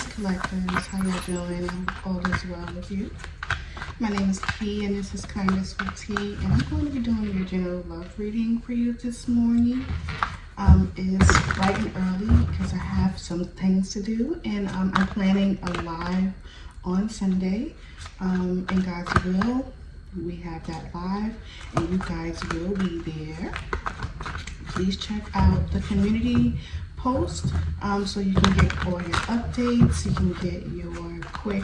Greetings, collectors. How y'all doing? I hope all is well with you. My name is Key, and this is Kindness with Tea, and I'm going to be doing your general love reading for you this morning. It's bright and early because I have some things to do, and I'm planning a live on Sunday. In God's will, we have that live, and you guys will be there. Please check out the community post so you can get all your updates. You can get your quick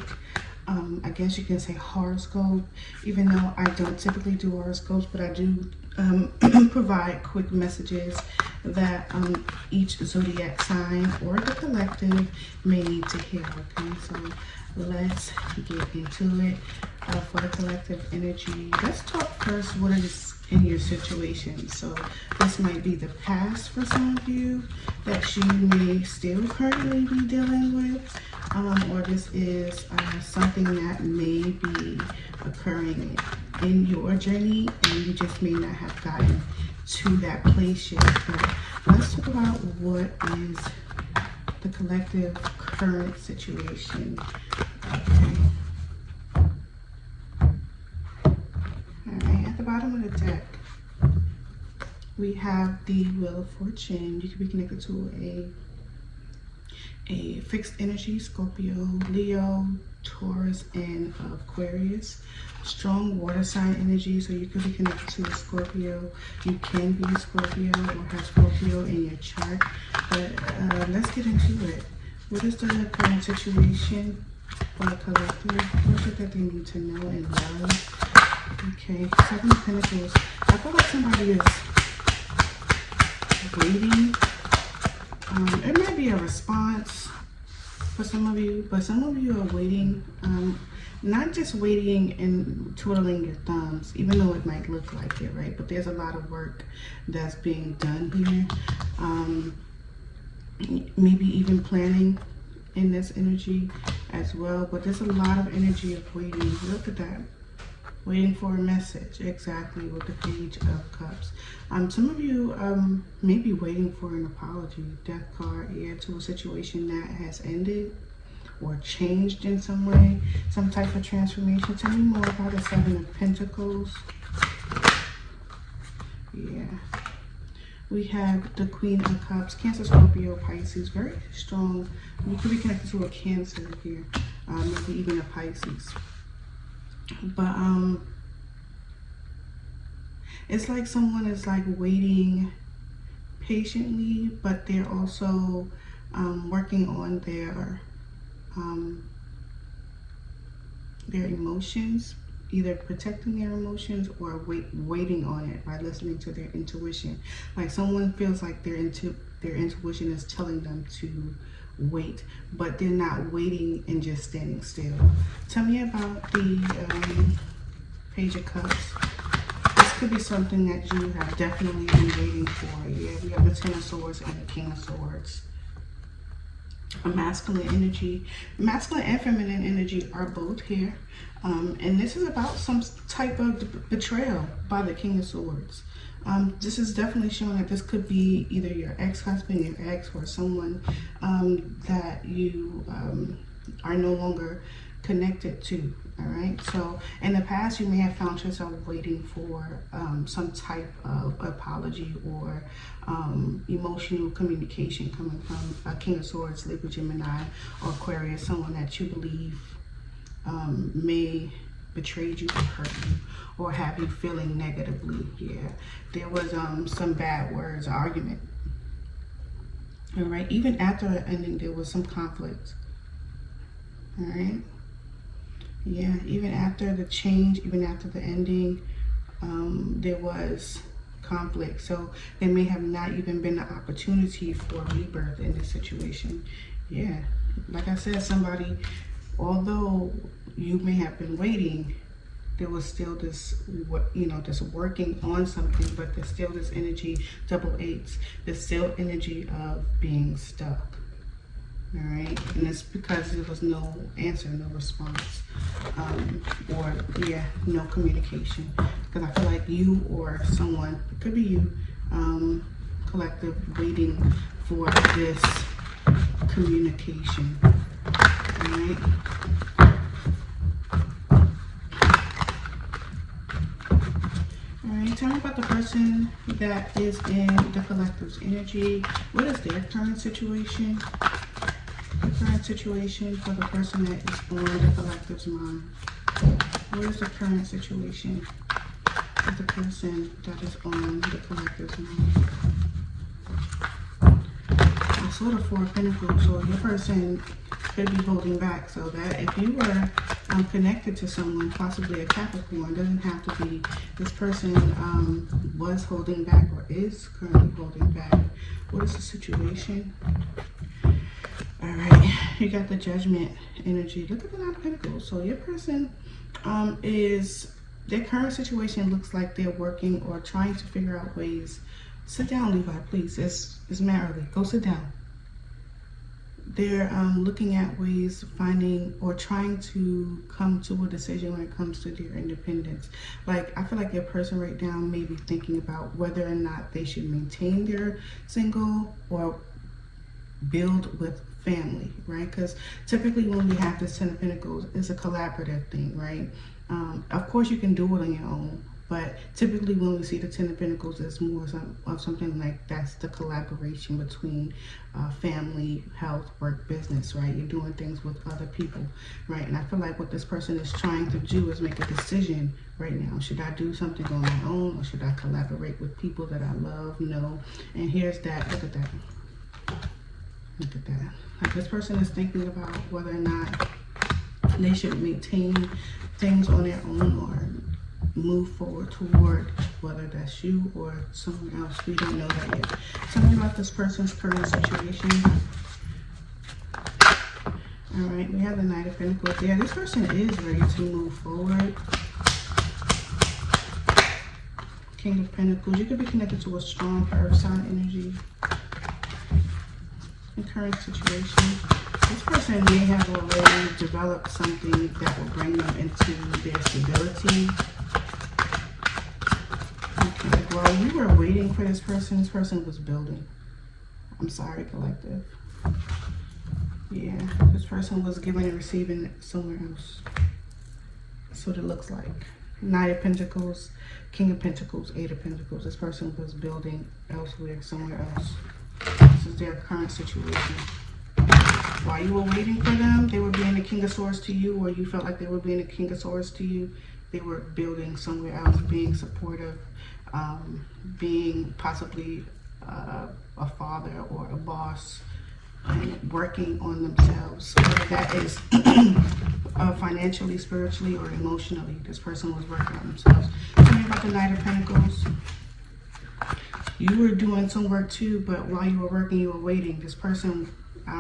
I guess you can say horoscope, even though I don't typically do horoscopes, but I do provide quick messages that each zodiac sign or the collective may need to hear. Okay, so let's get into it. For the collective energy, let's talk first what is in your situation. So this might be the past for some of you that you may still currently be dealing with, or this is something that may be occurring in your journey and you just may not have gotten to that place yet. But let's talk about what is the collective current situation. Okay. Alright, at the bottom of the deck, we have the Wheel of Fortune. You can be connected to a fixed energy, Scorpio, Leo, Taurus, and Aquarius. Strong water sign energy, so you could be connected to a Scorpio. You can be a Scorpio or have Scorpio in your chart. But let's get into it. What is the current situation for the collective? What is it that they need to know and love? Okay, Seven of Pentacles. I feel like somebody is waiting. It might be a response for some of you, but some of you are waiting. Not just waiting and twiddling your thumbs, even though it might look like it, right? But there's a lot of work that's being done here. Maybe even planning in this energy as well. But there's a lot of energy of waiting. Look at that. Waiting for a message, exactly, with the Page of Cups. Some of you may be waiting for an apology, Death card, yeah, to a situation that has ended or changed in some way, some type of transformation. Tell me more about the Seven of Pentacles. Yeah. We have the Queen of Cups, Cancer, Scorpio, Pisces, very strong. You could be connected to a Cancer here, maybe even a Pisces. But it's like someone is like waiting patiently, but they're also working on their emotions, either protecting their emotions or waiting on it by listening to their intuition. Like someone feels like their intuition is telling them to wait, but they're not waiting and just standing still. Tell me about the Page of Cups. This could be something that you have definitely been waiting for. Yeah, we have the Ten of Swords and the King of Swords. A masculine energy, masculine and feminine energy are both here, and this is about some type of betrayal by the King of Swords. This is definitely showing that this could be either your ex-husband, your ex, or someone that you are no longer connected to. All right, so in the past you may have found yourself waiting for some type of apology or emotional communication coming from a King of Swords, Libra, Gemini, or Aquarius, someone that you believe may betrayed you or hurt you or have you feeling negatively. Yeah, there was some bad words, argument. All right, even after the ending there was some conflict. All right, yeah, even after the change, even after the ending, there was conflict. So there may have not even been the opportunity for rebirth in this situation. Yeah, like I said, somebody, although you may have been waiting, there was still this, this working on something, but there's still this energy, double eights, there's still energy of being stuck. All right, and it's because there was no answer, no response, or no communication. Because I feel like you or someone, it could be you, collective, waiting for this communication. Alright. Alright, tell me about the person that is in the collective's energy. What is their current situation? The current situation for the person that is on the collective's mind. What is the current situation of the person that is on the collective's mind? I saw the Four of Pentacles, so your person could be holding back. So that if you were connected to someone, possibly a Capricorn, doesn't have to be. This person was holding back or is currently holding back. What is the situation? All right, you got the Judgment energy. Look at the Nine of Pentacles. So your person their current situation looks like they're working or trying to figure out ways. Sit down, Levi, please. It's mad early. Go sit down. They're looking at ways, finding or trying to come to a decision when it comes to their independence. Like, I feel like your person right now may be thinking about whether or not they should maintain their single or build with family, right? Because typically when we have this Ten of Pentacles, it's a collaborative thing, right? Of course, you can do it on your own, but typically when we see the Ten of Pentacles, it's more of something like that's the collaboration between family, health, work, business, right? You're doing things with other people, right? And I feel like what this person is trying to do is make a decision right now. Should I do something on my own, or should I collaborate with people that I love, know? And here's that. Look at that. Look at that. Like, this person is thinking about whether or not they should maintain things on their own or move forward toward, whether that's you or someone else. We don't know that yet. Tell me about this person's current situation. All right, we have the Knight of Pentacles. Yeah, this person is ready to move forward. King of Pentacles. You could be connected to a strong earth sign energy. The current situation. This person may have already developed something that will bring them into their stability. Okay, while you were waiting for this person was building. I'm sorry, collective. Yeah, this person was giving and receiving somewhere else. That's what it looks like. Knight of Pentacles, King of Pentacles, Eight of Pentacles. This person was building elsewhere, somewhere else. This is their current situation. While you were waiting for them, they were being the King of Swords to you, or you felt like they were being the King of Swords to you. They were building somewhere else, being supportive, being possibly a father or a boss, and working on themselves. Whether that is financially, spiritually, or emotionally, this person was working on themselves. Tell me about the Knight of Pentacles. You were doing some work too, but while you were working, you were waiting. This person,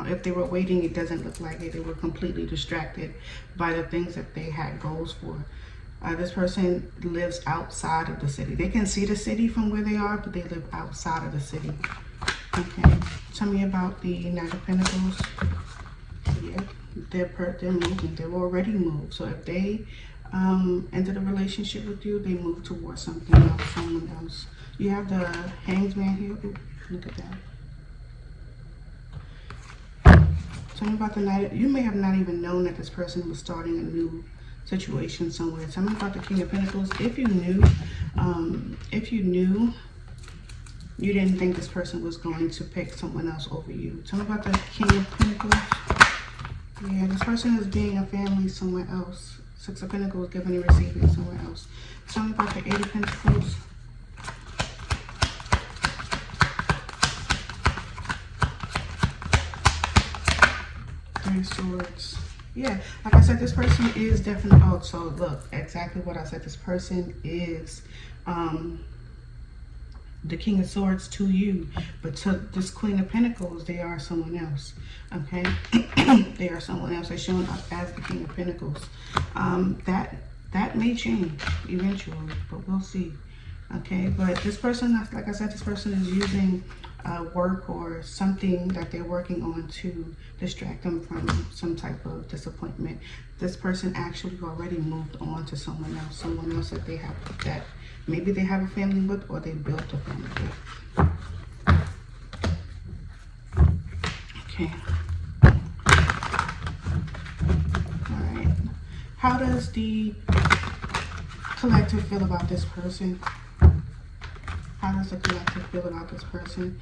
if they were waiting, it doesn't look like it. They were completely distracted by the things that they had goals for. This person lives outside of the city. They can see the city from where they are, but they live outside of the city. Okay, tell me about the Knight of Pentacles. Yeah, they're moving. They've already moved. So if they entered a relationship with you, they move towards something else, someone else. You have the Hanged Man here. Ooh, look at that. Tell me about the Knight. You may have not even known that this person was starting a new situation somewhere. Tell me about the King of Pentacles. If you knew, you didn't think this person was going to pick someone else over you. Tell me about the King of Pentacles. Yeah, this person is being a family somewhere else. Six of Pentacles, giving and receiving somewhere else. Tell me about the Eight of Pentacles. Three of Swords. Yeah, like I said, this person is definitely, oh, so look, exactly what I said. This person is the King of Swords to you, but to this Queen of Pentacles, they are someone else, okay? They are someone else. They're showing up as the King of Pentacles. That may change eventually, but we'll see, okay? But this person, like I said, this person is using work or something that they're working on to distract them from some type of disappointment. This person actually already moved on to someone else that they have, that maybe they have a family with, or they built a family with. Okay. How does the collective feel about this person? How does the collective feel about this person?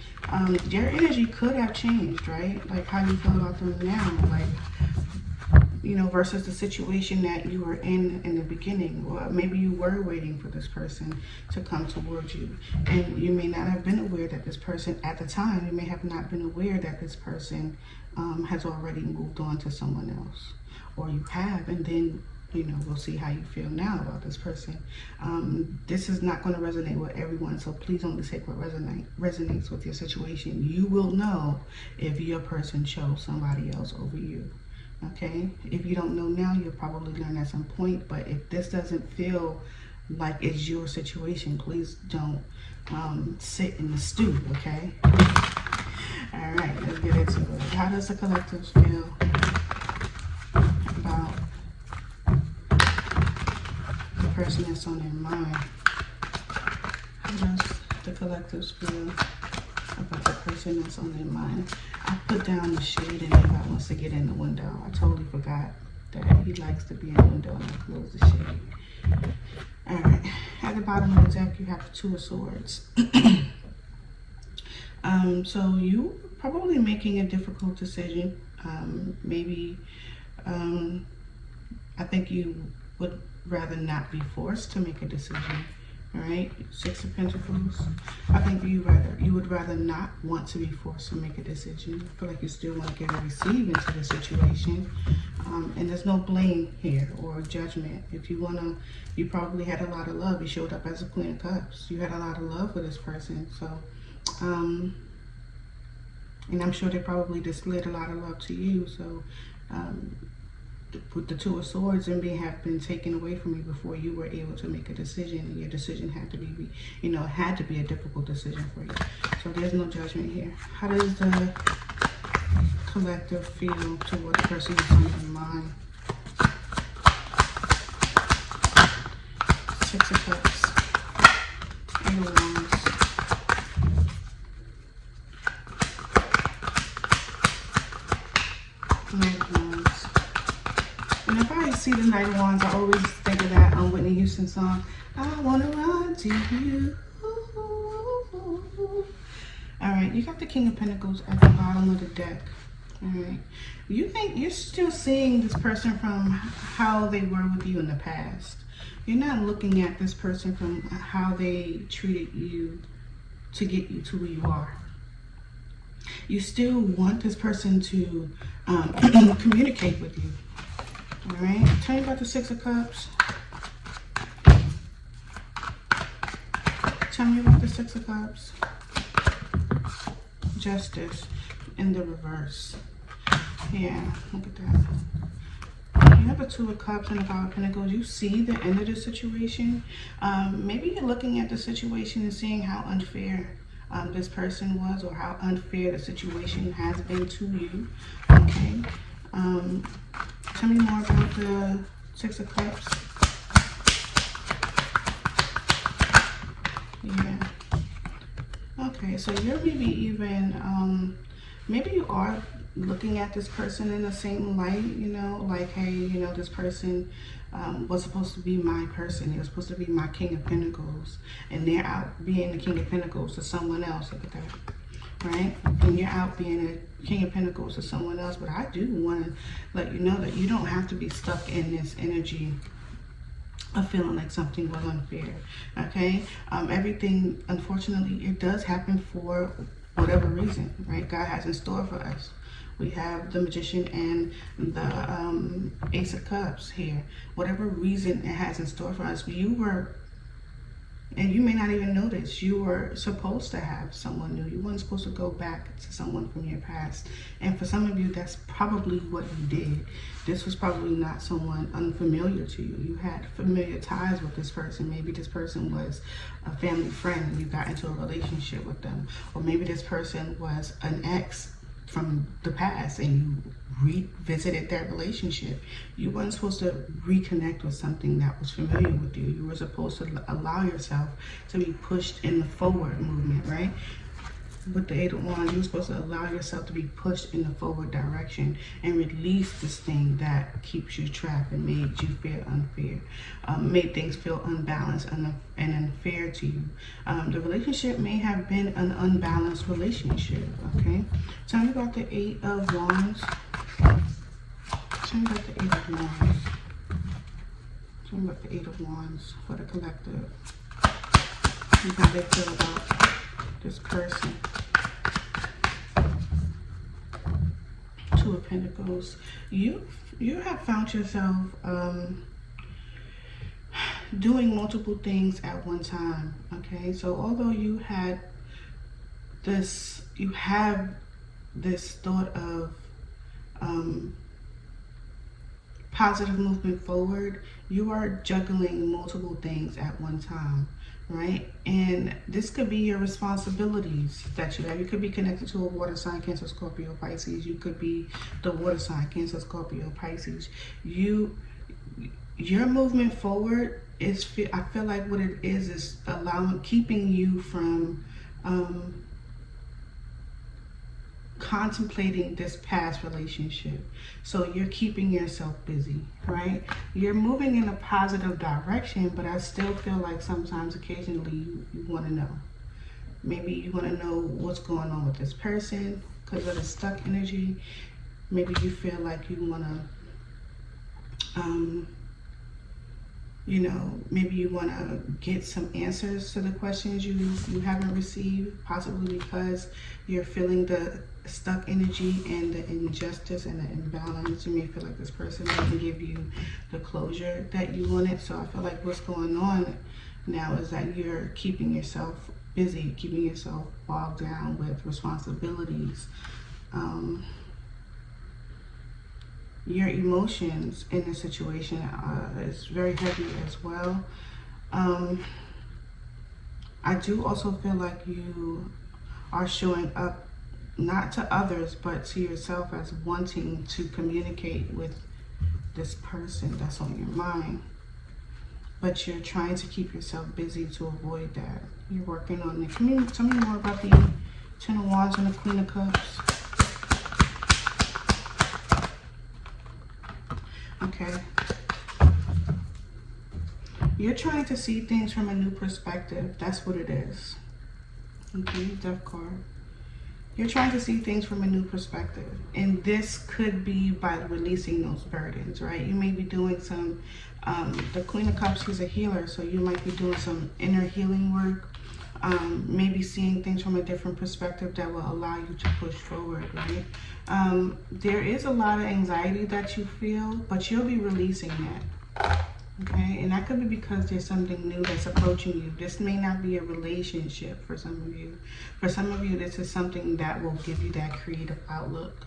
Your energy could have changed, right? Like how you feel about them now, like, you know, versus the situation that you were in the beginning. Or maybe you were waiting for this person to come towards you, and you may not have been aware that this person, at the time, you may have not been aware that this person has already moved on to someone else, or you have, and then, you know, we'll see how you feel now about this person. This is not going to resonate with everyone, so please only take what resonates with your situation. You will know if your person chose somebody else over you. Okay? If you don't know now, you'll probably learn at some point, but if this doesn't feel like it's your situation, please don't sit in the stew, okay? All right, let's get into it. How does the collective feel about the person that's on their mind? How does the collective feel about the person that's on their mind? I put down the shade and everybody wants to get in the window. I totally forgot that he likes to be in the window and I close the shade. All right, at the bottom of the deck, you have the Two of Swords. So you probably making a difficult decision. Maybe, I think you would rather not be forced to make a decision. All right, Six of Pentacles. I think you would rather not want to be forced to make a decision. I feel like you still want to give and receive into the situation. And there's no blame here or judgment. If you wanna, you probably had a lot of love. You showed up as a Queen of Cups. You had a lot of love for this person. So, and I'm sure they probably displayed a lot of love to you. So, with the Two of Swords and have been taken away from you before you were able to make a decision, and your decision had to be, you know, had to be a difficult decision for you. So there's no judgment here. How does the collective feel toward the person who's on your mind? Six of Cups, Eight of Wands, Knight of Wands. Whenever I see the Knight of Wands, I always think of that Whitney Houston song, I Wanna Run to You. All right, you got the King of Pentacles at the bottom of the deck. All right, you think you're still seeing this person from how they were with you in the past. You're not looking at this person from how they treated you to get you to where you are. You still want this person to communicate with you. All right, tell me about the Six of Cups. Tell me about the Six of Cups. Justice in the reverse. Yeah, look at that. You have a Two of Cups and a Five of Pentacles. You see the end of the situation. Maybe you're looking at the situation and seeing how unfair this person was, or how unfair the situation has been to you. Okay. Tell me more about the Six of Cups. Yeah. Okay, so you're maybe even, maybe you are looking at this person in the same light, you know, like, hey, you know, this person was supposed to be my person. He was supposed to be my King of Pentacles. And they're out being the King of Pentacles to someone else. Look at that. Right? And you're out being a King of Pentacles to someone else. But I do want to let you know that you don't have to be stuck in this energy of feeling like something was unfair. Okay? Everything, unfortunately, it does happen for whatever reason, right? God has in store for us. We have the Magician and the Ace of Cups here. Whatever reason it has in store for us, you were, and you may not even know this, you were supposed to have someone new. You weren't supposed to go back to someone from your past. And for some of you, that's probably what you did. This was probably not someone unfamiliar to you. You had familiar ties with this person. Maybe this person was a family friend and you got into a relationship with them. Or maybe this person was an ex from the past and you revisited that relationship. You weren't supposed to reconnect with something that was familiar with you. You were supposed to allow yourself to be pushed in the forward movement, right? with the Eight of Wands, you're supposed to allow yourself to be pushed in the forward direction and release this thing that keeps you trapped and made you feel unfair, made things feel unbalanced and unfair to you. The relationship may have been an unbalanced relationship, okay? Tell me about the Eight of Wands. Tell me about the Eight of Wands. Tell me about the Eight of Wands for the collective. How they feel about this person. Two of Pentacles. You have found yourself doing multiple things at one time. Okay, so although you have this thought of positive movement forward, you are juggling multiple things at one time, right? And this could be your responsibilities that you have. You could be connected to a water sign, Cancer, Scorpio, Pisces. You could be the water sign, Cancer, Scorpio, Pisces. Your movement forward is, I feel like what it is keeping you from contemplating this past relationship. So you're keeping yourself busy, right? You're moving in a positive direction, but I still feel like sometimes occasionally you want to know. Maybe you want to know what's going on with this person because of the stuck energy. Maybe you feel like you want to maybe you want to get some answers to the questions you haven't received, possibly because you're feeling the stuck energy and the injustice and the imbalance. You may feel like this person doesn't give you the closure that you wanted. So I feel like what's going on now is that you're keeping yourself busy, keeping yourself bogged down with responsibilities. Your emotions in this situation is very heavy as well. I do also feel like you are showing up not to others but to yourself as wanting to communicate with this person that's on your mind, but you're trying to keep yourself busy to avoid that. You're working on it. Tell me more about the Ten of Wands and the Queen of Cups. Okay. You're trying to see things from a new perspective. That's what it is. Okay, Death card. You're trying to see things from a new perspective. And this could be by releasing those burdens, right? You may be doing some, the Queen of Cups, she's a healer, so you might be doing some inner healing work. Maybe seeing things from a different perspective that will allow you to push forward, right? There is a lot of anxiety that you feel, but you'll be releasing that, okay? And that could be because there's something new that's approaching you. This may not be a relationship for some of you. For some of you, this is something that will give you that creative outlook,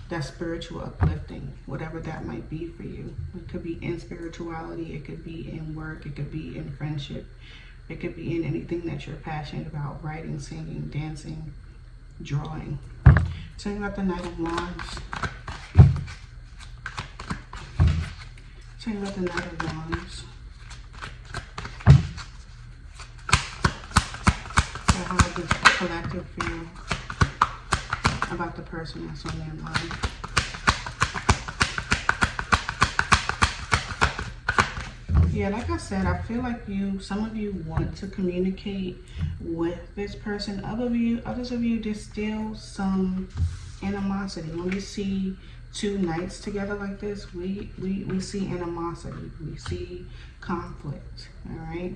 that spiritual uplifting, whatever that might be for you. It could be in spirituality, it could be in work, it could be in friendship. It could be in anything that you're passionate about, writing, singing, dancing, drawing. Tell me about the Knight of Wands. Tell me about the Knight of Wands. So how does the collective feel about the person that's on their mind? Yeah, like I said, I feel like some of you want to communicate with this person. Others of you, there's still some animosity. When we see two knights together like this, we see animosity. We see conflict, all right?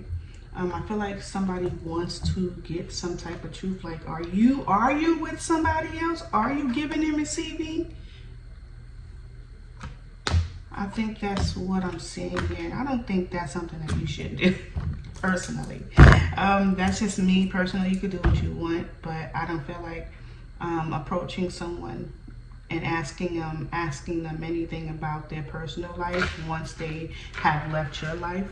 I feel like somebody wants to get some type of truth. Like, are you with somebody else? Are you giving and receiving? I think that's what I'm seeing here. I don't think that's something that you should do, personally. That's just me personally. You could do what you want, but I don't feel like approaching someone and asking them anything about their personal life once they have left your life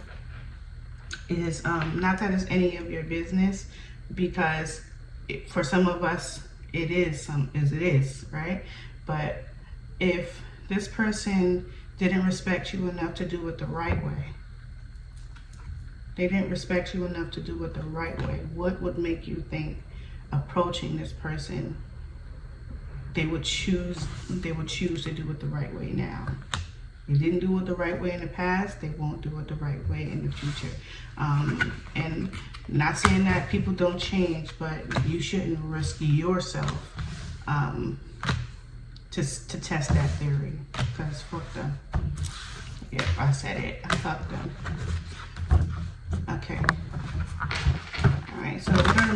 is not that it's any of your business, because for some of us it is, right? But if this person didn't respect you enough to do it the right way, what would make you think approaching this person, they would choose to do it the right way now. They didn't do it the right way in the past, they won't do it the right way in the future. And not saying that people don't change, but you shouldn't risk yourself to test that theory, because fuck them. Yep, I said it. Fuck them. Okay. Alright, so what are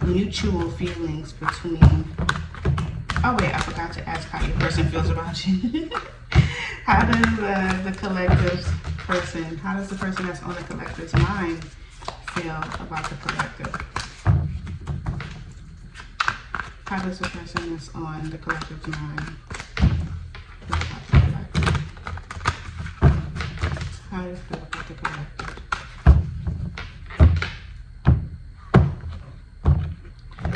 mutual feelings between... Oh wait, I forgot to ask how your person feels about you. How does the person that's on the collective's mind feel about the collective? How does the person that's on the collective's mind feel about the collective? How do you feel about the collective?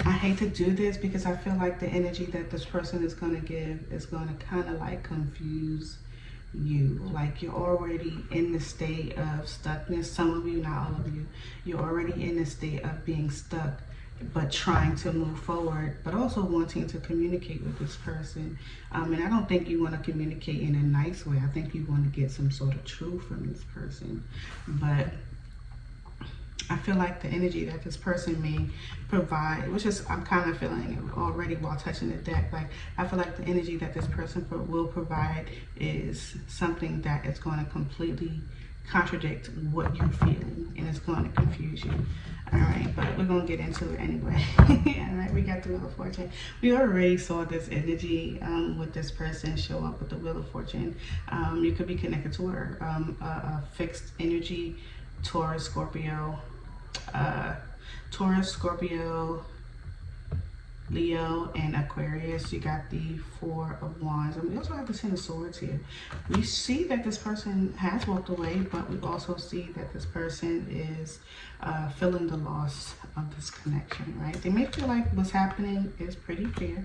I hate to do this because I feel like the energy that this person is going to give is going to kind of like confuse you. Like you're already in the state of stuckness. Some of you, not all of you, you're already in the state of being stuck, but trying to move forward, but also wanting to communicate with this person. And I don't think you want to communicate in a nice way. I think you want to get some sort of truth from this person. But I feel like the energy that this person may provide, which is, I'm kind of feeling it already while touching the deck, like I feel like the energy that this person will provide is something that is going to completely contradict what you're feeling, and it's going to confuse you. All right, but we're going to get into it anyway. All right, we got the Wheel of Fortune. We already saw this energy with this person show up with the Wheel of Fortune. You could be connected to her, a fixed energy, Taurus, Scorpio, Leo, and Aquarius. You got the Four of Wands, and we also have the Ten of Swords here. We see that this person has walked away, but we also see that this person is feeling the loss of this connection, right? They may feel like what's happening is pretty fair.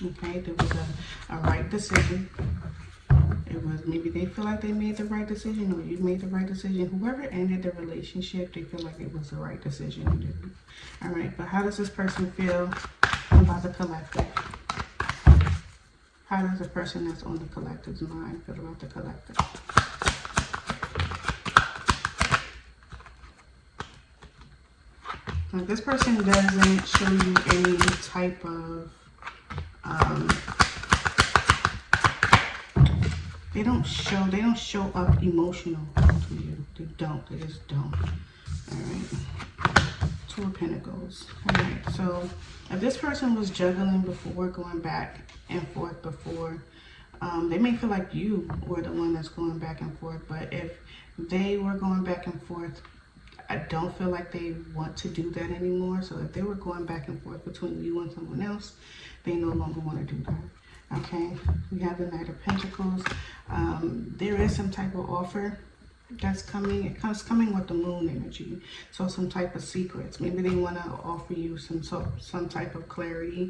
Okay, there was a right decision. It was, maybe they feel like they made the right decision, or you made the right decision. Whoever ended the relationship, they feel like it was the right decision to do. All right, but how does this person feel about the collective? How does the person that's on the collective's mind feel about the collective? Now, this person doesn't show you any type of they don't show up emotional to you. They just don't. All right. Two of Pentacles. All right, so if this person was juggling before, going back and forth before, they may feel like you were the one that's going back and forth, but if they were going back and forth, I don't feel like they want to do that anymore. So if they were going back and forth between you and someone else, they no longer want to do that. Okay, we have the Knight of Pentacles. There is some type of offer that's coming. It's coming with the Moon energy. So some type of secrets. Maybe they want to offer you some type of clarity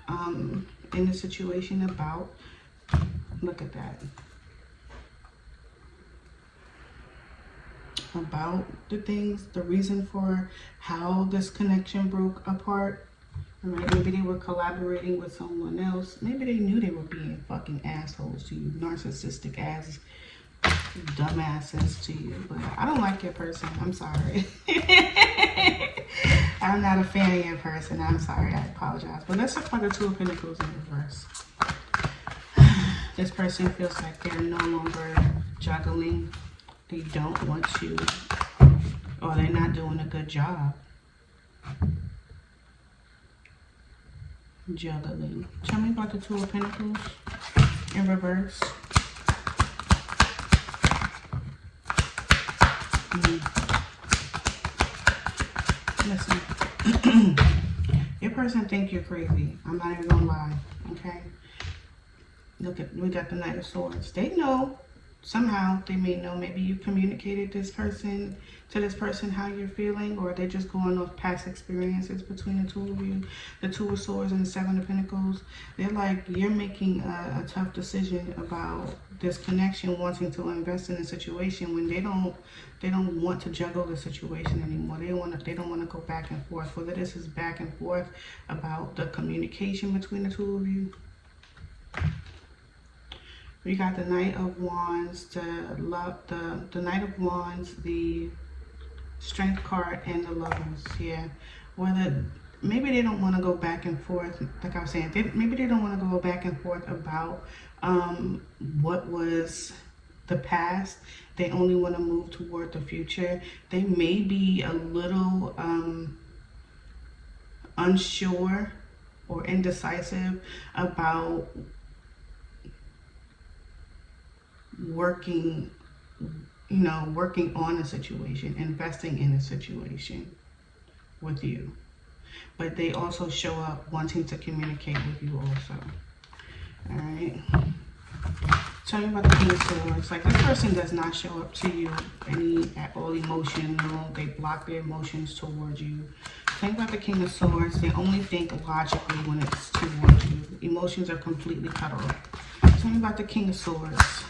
in the situation about. Look at that. About the things, the reason for how this connection broke apart. All right, maybe they were collaborating with someone else. Maybe they knew they were being fucking assholes to you, narcissistic ass, dumbasses to you. But I don't like your person. I'm sorry. I'm not a fan of your person. I'm sorry. I apologize. But let's talk about the Two of Pentacles in reverse. This person feels like they're no longer juggling. They don't want you, or they're not doing a good job juggling. Tell me about the Two of Pentacles in reverse. Listen, your person think you're crazy. I'm not even gonna lie. Okay. Look at, we got the Knight of Swords. They know somehow they may know, maybe you communicated this person how you're feeling, or they're just going off past experiences between the two of you. The Two of Swords and the Seven of Pentacles, they're like, you're making a tough decision about this connection, wanting to invest in a situation when they don't want to juggle the situation anymore. They don't want to go back and forth. Whether this is back and forth about the communication between the two of you. We got the Knight of Wands, the Knight of Wands, the Strength card, and the Lovers. Yeah, whether maybe they don't want to go back and forth, like I was saying. Maybe they don't want to go back and forth about what was the past. They only want to move toward the future. They may be a little unsure or indecisive about working on a situation, investing in a situation with you. But they also show up wanting to communicate with you also. All right. Tell me about the King of Swords. Like, this person does not show up to you at all emotional. They block their emotions towards you. Tell me about the King of Swords. They only think logically when it's towards you. Emotions are completely cut off. Tell me about the King of Swords.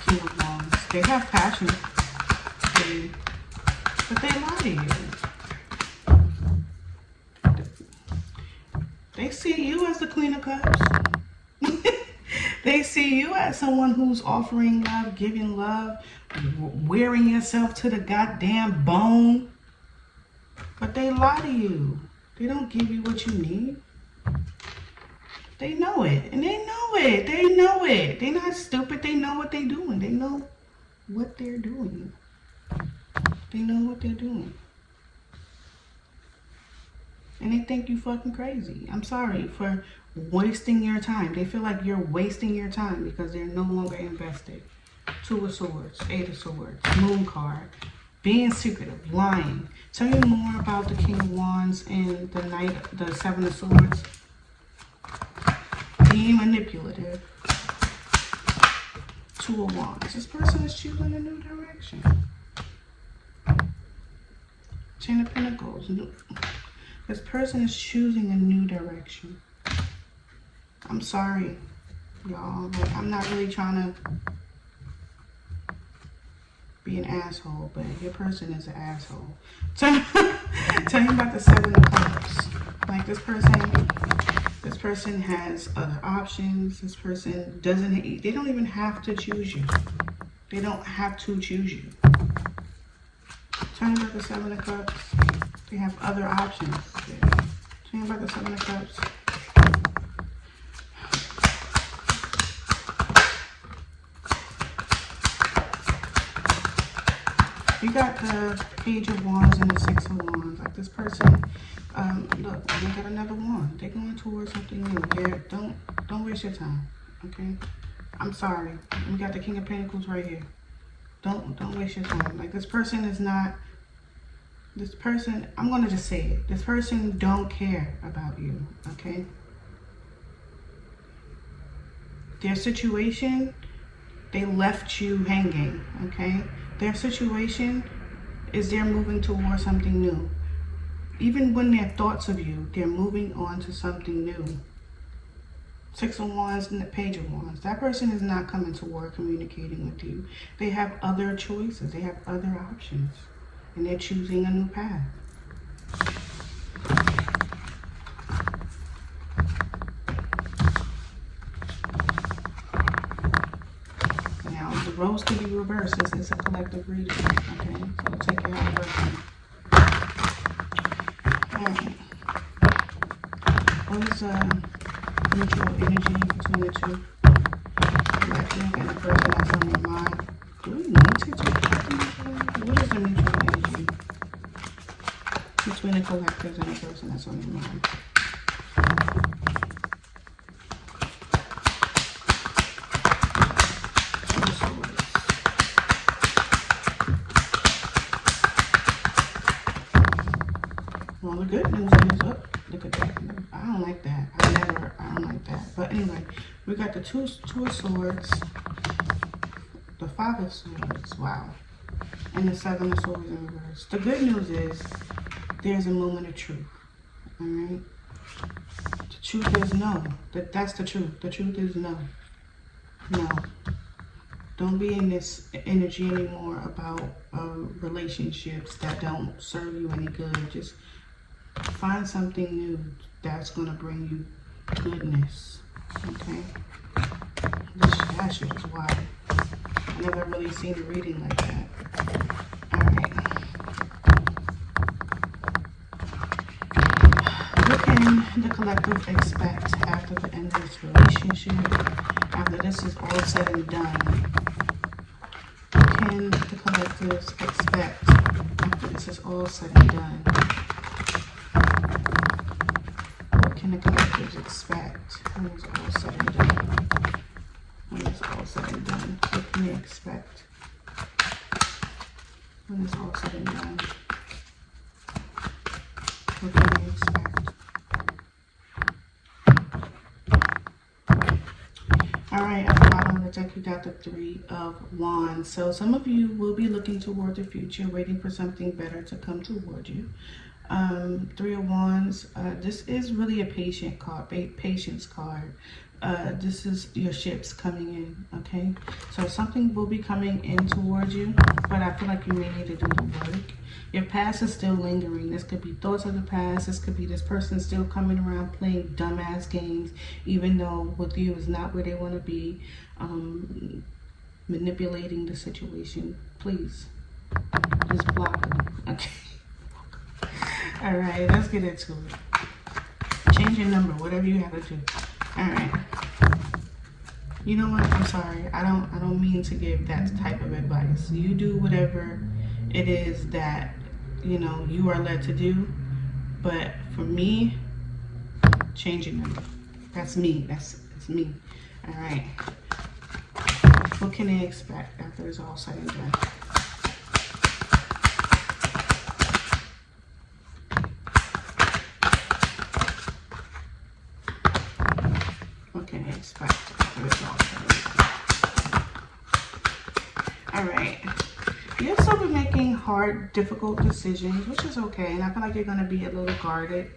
King of Wands. They have passion, but they lie to you. They see you as the Queen of Cups. They see you as someone who's offering love, giving love, wearing yourself to the goddamn bone. But they lie to you. They don't give you what you need. They know it, and they know it. They know it. They're not stupid. They know what they're doing. They know what they're doing. They know what they're doing. And they think you fucking crazy. I'm sorry for wasting your time. They feel like you're wasting your time because they're no longer invested. Two of Swords, Eight of Swords, Moon card, being secretive, lying. Tell me more about the King of Wands and the Seven of Swords. Being manipulative. Two of Wands. This person is choosing a new direction. Ten of Pentacles. This person is choosing a new direction. I'm sorry, y'all. Like, I'm not really trying to be an asshole, but your person is an asshole. Tell me about the Seven of Cups. Like, this person has other options. This person they don't even have to choose you. They don't have to choose you. Tell me about the Seven of Cups. They have other options. Tell me about the Seven of Cups. You got the Page of Wands and the Six of Wands. Like, this person, look, they got another wand. They're going towards something new. Don't waste your time, okay? I'm sorry. We got the King of Pentacles right here. Don't waste your time. Like, this person is not. This person, I'm gonna just say it. This person don't care about you, okay? Their situation, they left you hanging, okay? Their situation is they're moving towards something new. Even when their thoughts of you, they're moving on to something new. Six of Wands and the Page of Wands. That person is not coming toward communicating with you. They have other choices. They have other options. And they're choosing a new path. Now, the roles can be reversed. This is a collective reading, okay? So we'll take care of the person. Alright. What is mutual energy between the two? Collective and the person that's on your mind. Do we need to talk? What is the mutual energy between the collectors and the person that's on your mind? Well, the good news is, look at that. I don't like that. I don't like that. But anyway, we got the two of Swords, the Five of Swords, wow, and the Seven of Swords in reverse. The good news is there's a moment of truth, all right? The truth is no. That's the truth. The truth is no. No. Don't be in this energy anymore about relationships that don't serve you any good. Just find something new that's going to bring you goodness, okay? That shit is wild. I never really seen a reading like that. Alright. What can the collective expect after the end of this relationship? After this is all said and done? What can the collectives expect after this is all said and done? What can the collectives expect when it's all said and done? When it's all said and done, what can they expect? When it's all said and done, what can they expect? Alright, at the bottom of the deck, you got the Three of Wands. So some of you will be looking toward the future, waiting for something better to come toward you. Three of Wands, this is really a patient card, patience card. This is your ships coming in, okay? So something will be coming in towards you, but I feel like you may need to do the work. Your past is still lingering. This could be thoughts of the past. This could be this person still coming around playing dumbass games, even though with you is not where they want to be, manipulating the situation. Please, just block them, okay? All right, let's get into it. Change your number, whatever you have to do. All right. You know what? I'm sorry. I don't mean to give that type of advice. You do whatever it is that, you know, you are led to do. But for me, change your number. That's me. It's me. All right. What can they expect after it's all said and done? Expect after it's all said and done. All right. You're still be making hard, difficult decisions, which is okay. And I feel like you're going to be a little guarded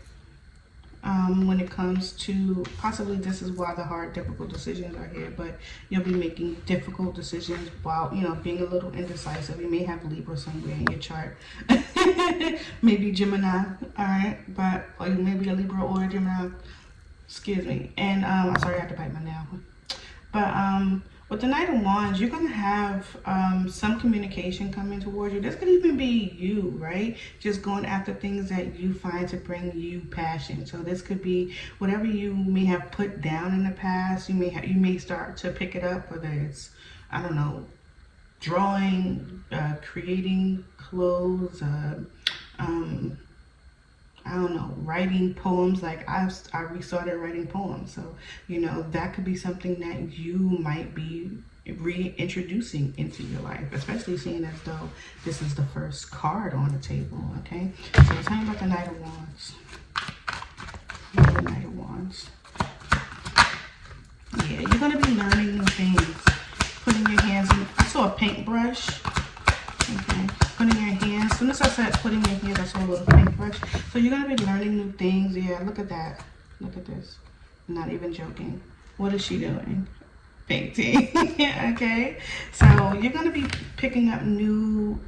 when it comes to, possibly this is why the hard, difficult decisions are here, but you'll be making difficult decisions while, you know, being a little indecisive. You may have Libra somewhere in your chart. Maybe Gemini, all right? But, or maybe a Libra or a Gemini. Excuse me. And I'm sorry I had to bite my nail. But with the Knight of Wands, you're going to have some communication coming towards you. This could even be you, right? Just going after things that you find to bring you passion. So this could be whatever you may have put down in the past. You may start to pick it up, whether it's, I don't know, drawing, creating clothes, I don't know, writing poems. Like I restarted writing poems. So, you know, that could be something that you might be reintroducing into your life, especially seeing as though this is the first card on the table, okay? So tell me about the Knight of Wands. The Knight of Wands. Yeah, you're going to be learning new things. Putting your hands in, I saw a paintbrush. Okay, putting your hands, as soon as I said putting your hands, I saw a little paintbrush. So you're going to be learning new things. Yeah, look at that. Look at this. I'm not even joking. What is she doing? Painting. Okay, so you're going to be picking up new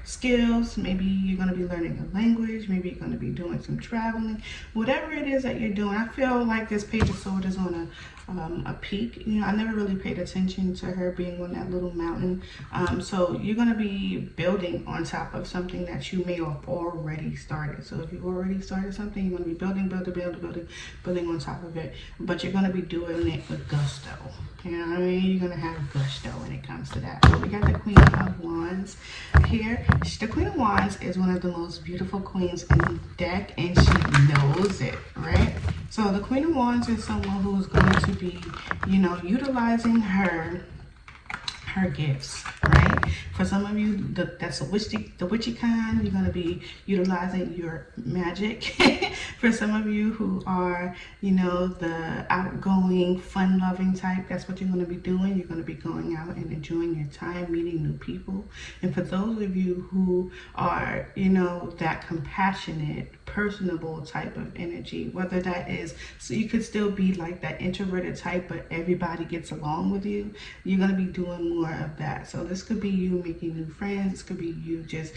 skills. Maybe you're going to be learning a language. Maybe you're going to be doing some traveling. Whatever it is that you're doing, I feel like this Page of Swords is on a peak. You know, I never really paid attention to her being on that little mountain. So you're going to be building on top of something that you may have already started. So if you've already started something, you're going to be building on top of it. But you're going to be doing it with gusto. You know what I mean? You're going to have gusto when it comes to that. So we got the Queen of Wands here. The Queen of Wands is one of the most beautiful queens in the deck, and she knows it, right? So the Queen of Wands is someone who is going to be, you know, utilizing her gifts, right? For some of you, that's the witchy kind. You're going to be utilizing your magic. For some of you who are, the outgoing, fun-loving type, that's what you're going to be doing. You're going to be going out and enjoying your time, meeting new people. And for those of you who are, that compassionate, personable type of energy, whether that is, so you could still be like that introverted type, but everybody gets along with you, you're going to be doing more of that. So this could be you making new friends. This could be you just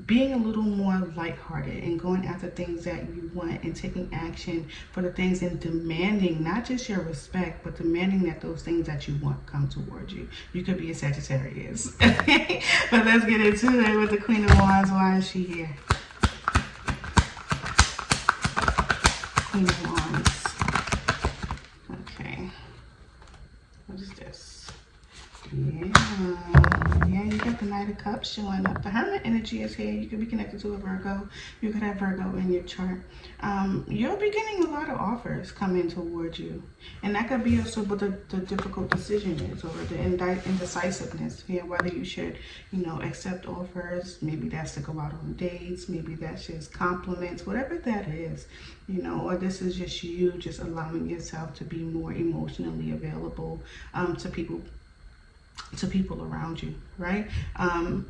being a little more lighthearted and going after things that you want and taking action for the things and demanding not just your respect, but demanding that those things that you want come towards you. You could be a Sagittarius. But let's get into it with the Queen of Wands. Why is she here? Queen of Wands. Okay. What is this? Yeah, you got the Knight of Cups showing up. The Hermit energy is here. You could be connected to a Virgo. You could have Virgo in your chart. You'll be getting a lot of offers coming towards you. And that could be also what the difficult decision is, or the indecisiveness here, whether you should, accept offers. Maybe that's to go out on dates. Maybe that's just compliments, whatever that is, or this is just you just allowing yourself to be more emotionally available to people around you, right?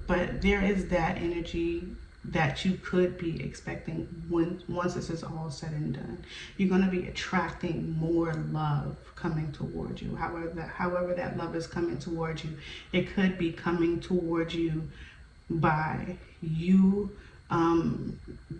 But there is that energy that you could be expecting once this is all said and done. You're going to be attracting more love coming towards you. However that love is coming towards you, it could be coming towards you by you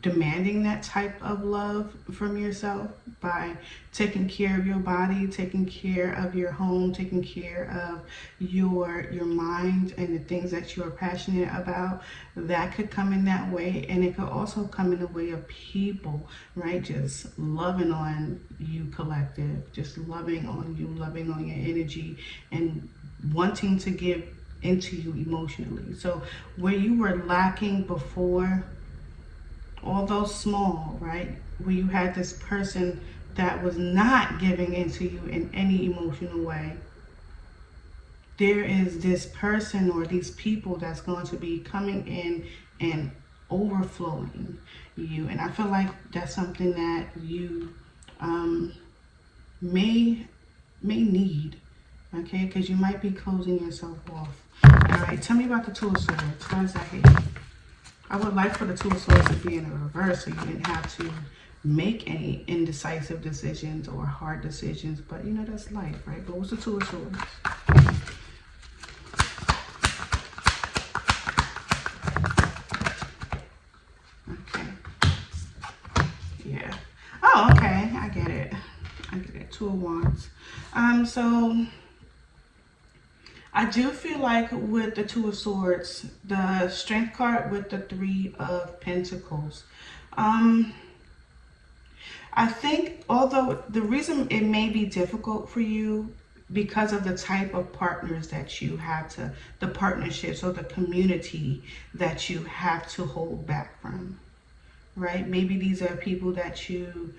demanding that type of love from yourself, by taking care of your body, taking care of your home, taking care of your mind and the things that you are passionate about. That could come in that way, and it could also come in the way of people, right? Just loving on you, collective, just loving on you, loving on your energy, and wanting to give into you emotionally. So where you were lacking before, although small, right, where you had this person that was not giving into you in any emotional way, there is this person or these people that's going to be coming in and overflowing you. And I feel like that's something that you may need, okay, because you might be closing yourself off. All right, tell me about the Two of Swords. Why is that here? I would like for the Two of Swords to be in a reverse, so you didn't have to make any indecisive decisions or hard decisions. But that's life, right? But what's the Two of Swords? Okay. Yeah. Oh, okay. I get it. Two of Wands. So I do feel like with the Two of Swords, the Strength card with the Three of Pentacles, I think, although the reason it may be difficult for you because of the type of partners that you have to, the partnerships or the community that you have to hold back from, right? Maybe these are people that you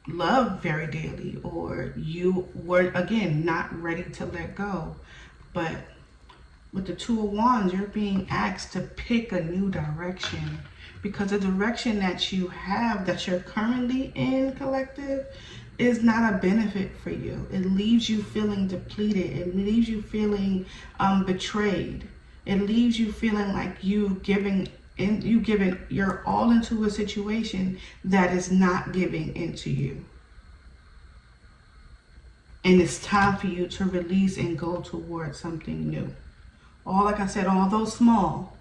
love very dearly, or you were, again, not ready to let go. But with the Two of Wands, you're being asked to pick a new direction, because the direction that you have, that you're currently in, collective, is not a benefit for you. It leaves you feeling depleted. It leaves you feeling betrayed. It leaves you feeling like you've given your all into a situation that is not giving into you. And it's time for you to release and go towards something new. Like I said, although small,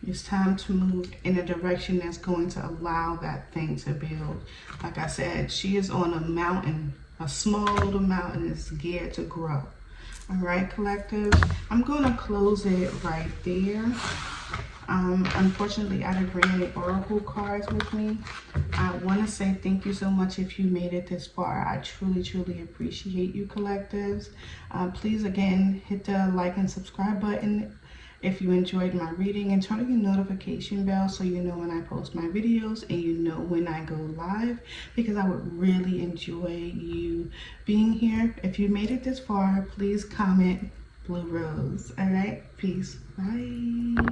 it's time to move in a direction that's going to allow that thing to build. Like I said, she is on a mountain, a small little mountain that's geared to grow. All right, collective, I'm going to close it right there. Unfortunately, I didn't bring any oracle cards with me. I want to say thank you so much if you made it this far. I truly, truly appreciate you, collectives. Please, again, hit the like and subscribe button if you enjoyed my reading, and turn on your notification bell so you know when I post my videos and you know when I go live, because I would really enjoy you being here. If you made it this far, please comment Blue Rose. All right, peace. Bye.